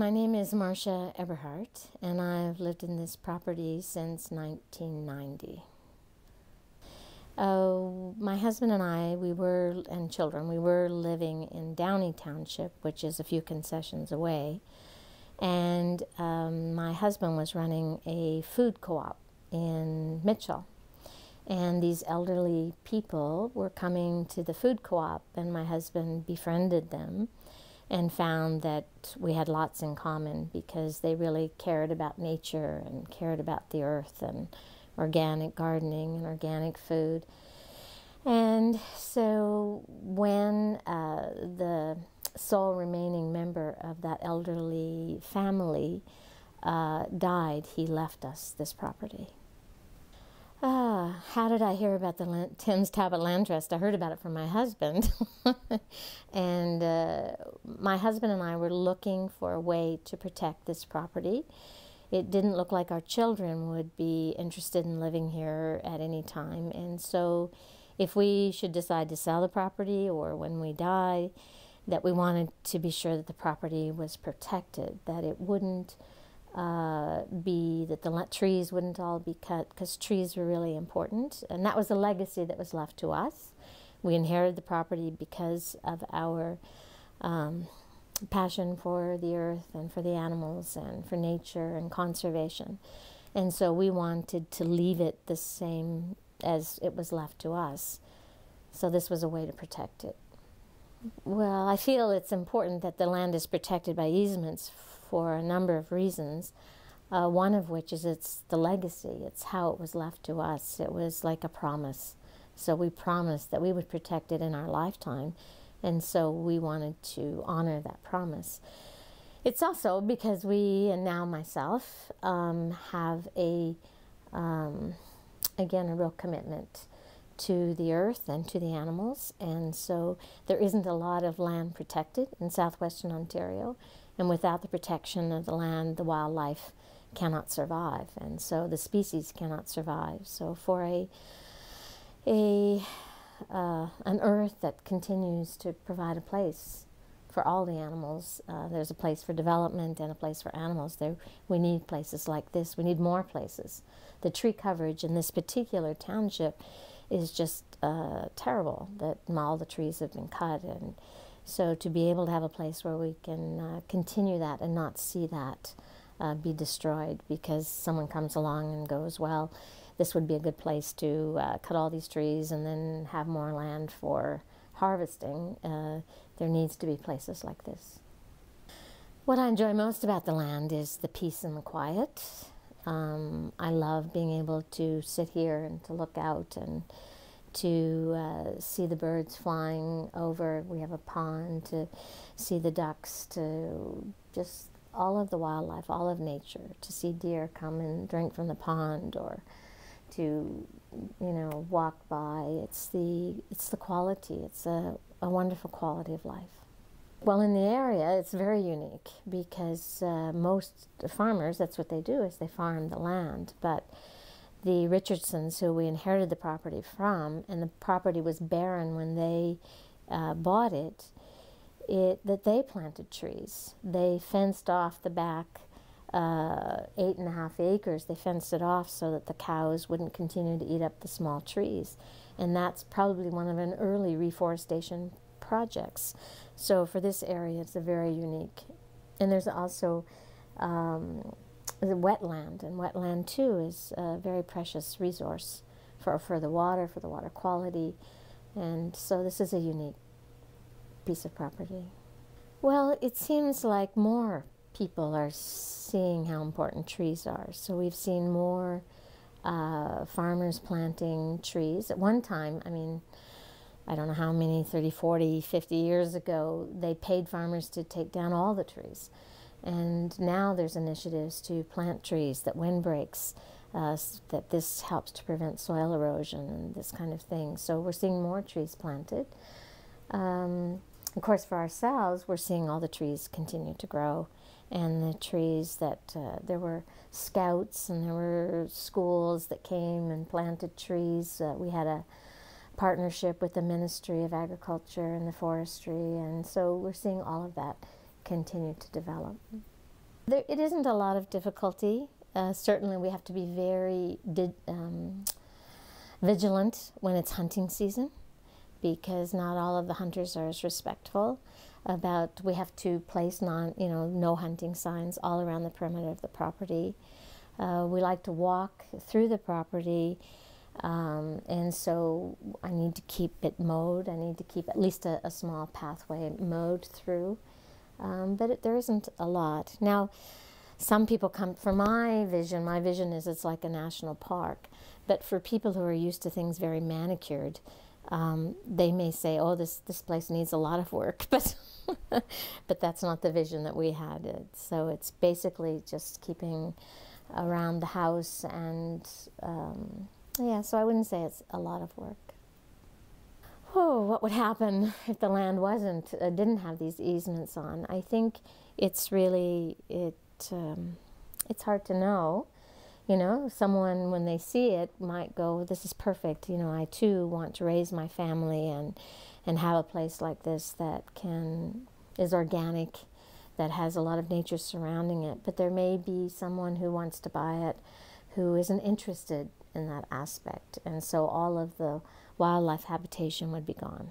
My name is Marcia Eberhardt, and I've lived in this property since 1990. My husband and I, and children, we were living in Downey Township, which is a few concessions away, and my husband was running a food co-op in Mitchell. And these elderly people were coming to the food co-op, and my husband befriended them and found that we had lots in common because they really cared about nature and cared about the earth and organic gardening and organic food. And so when the sole remaining member of that elderly family died, he left us this property. How did I hear about the Thames Talbot Land Trust? I heard about it from my husband. And my husband and I were looking for a way to protect this property. It didn't look like our children would be interested in living here at any time. And so if we should decide to sell the property or when we die, that we wanted to be sure that the property was protected, that it wouldn't that the trees wouldn't all be cut, because trees were really important, and that was a legacy that was left to us. We inherited the property because of our passion for the earth and for the animals and for nature and conservation, and so we wanted to leave it the same as it was left to us. So this was a way to protect it. Well, I feel it's important that the land is protected by easements for a number of reasons, one of which is it's the legacy. It's how it was left to us. It was like a promise. So we promised that we would protect it in our lifetime, and so we wanted to honor that promise. It's also because we, and now myself, have again, a real commitment to the earth and to the animals, and so there isn't a lot of land protected in southwestern Ontario, and without the protection of the land, the wildlife cannot survive, and so the species cannot survive. So for an earth that continues to provide a place for all the animals, there's a place for development and a place for animals. We need places like this. We need more places. The tree coverage in this particular township is just terrible, that all the trees have been cut, and so to be able to have a place where we can continue that and not see that be destroyed because someone comes along and goes, well, this would be a good place to cut all these trees and then have more land for harvesting. There needs to be places like this. What I enjoy most about the land is the peace and the quiet. I love being able to sit here and to look out and to see the birds flying over. We have a pond, to see the ducks, to just all of the wildlife, all of nature, to see deer come and drink from the pond, or to, walk by. It's the quality. It's a wonderful quality of life. Well, in the area, it's very unique because most farmers, that's what they do, is they farm the land. But the Richardsons, who we inherited the property from, and the property was barren when they bought it, that they planted trees. They fenced off the back 8.5 acres. They fenced it off so that the cows wouldn't continue to eat up the small trees. And that's probably one of an early reforestation projects. So for this area, it's a very unique. And there's also the wetland, and wetland too is a very precious resource for the water quality, and so this is a unique piece of property. Well, it seems like more people are seeing how important trees are, so we've seen more farmers planting trees. At one time, I don't know how many, 30, 40, 50 years ago, they paid farmers to take down all the trees. And now there's initiatives to plant trees that windbreaks, that this helps to prevent soil erosion and this kind of thing. So we're seeing more trees planted. Of course, for ourselves, we're seeing all the trees continue to grow. And the trees that, there were scouts and there were schools that came and planted trees. We had a partnership with the Ministry of Agriculture and the Forestry, and so we're seeing all of that continue to develop. It isn't a lot of difficulty. Certainly we have to be very vigilant when it's hunting season, because not all of the hunters are as respectful about, we have to place no hunting signs all around the perimeter of the property. We like to walk through the property, and so I need to keep it mowed. I need to keep at least a small pathway mowed through, but there isn't a lot. Now, some people come, for my vision is it's like a national park, but for people who are used to things very manicured, they may say, oh, this place needs a lot of work, but but that's not the vision that we had. So it's basically just keeping around the house, and yeah, so I wouldn't say it's a lot of work. Oh, what would happen if the land didn't have these easements on? I think it's really, it's hard to know. You know, someone, when they see it, might go, this is perfect. You know, I too want to raise my family and have a place like this that is organic, that has a lot of nature surrounding it. But there may be someone who wants to buy it who isn't interested in that aspect. And so all of the wildlife habitation would be gone.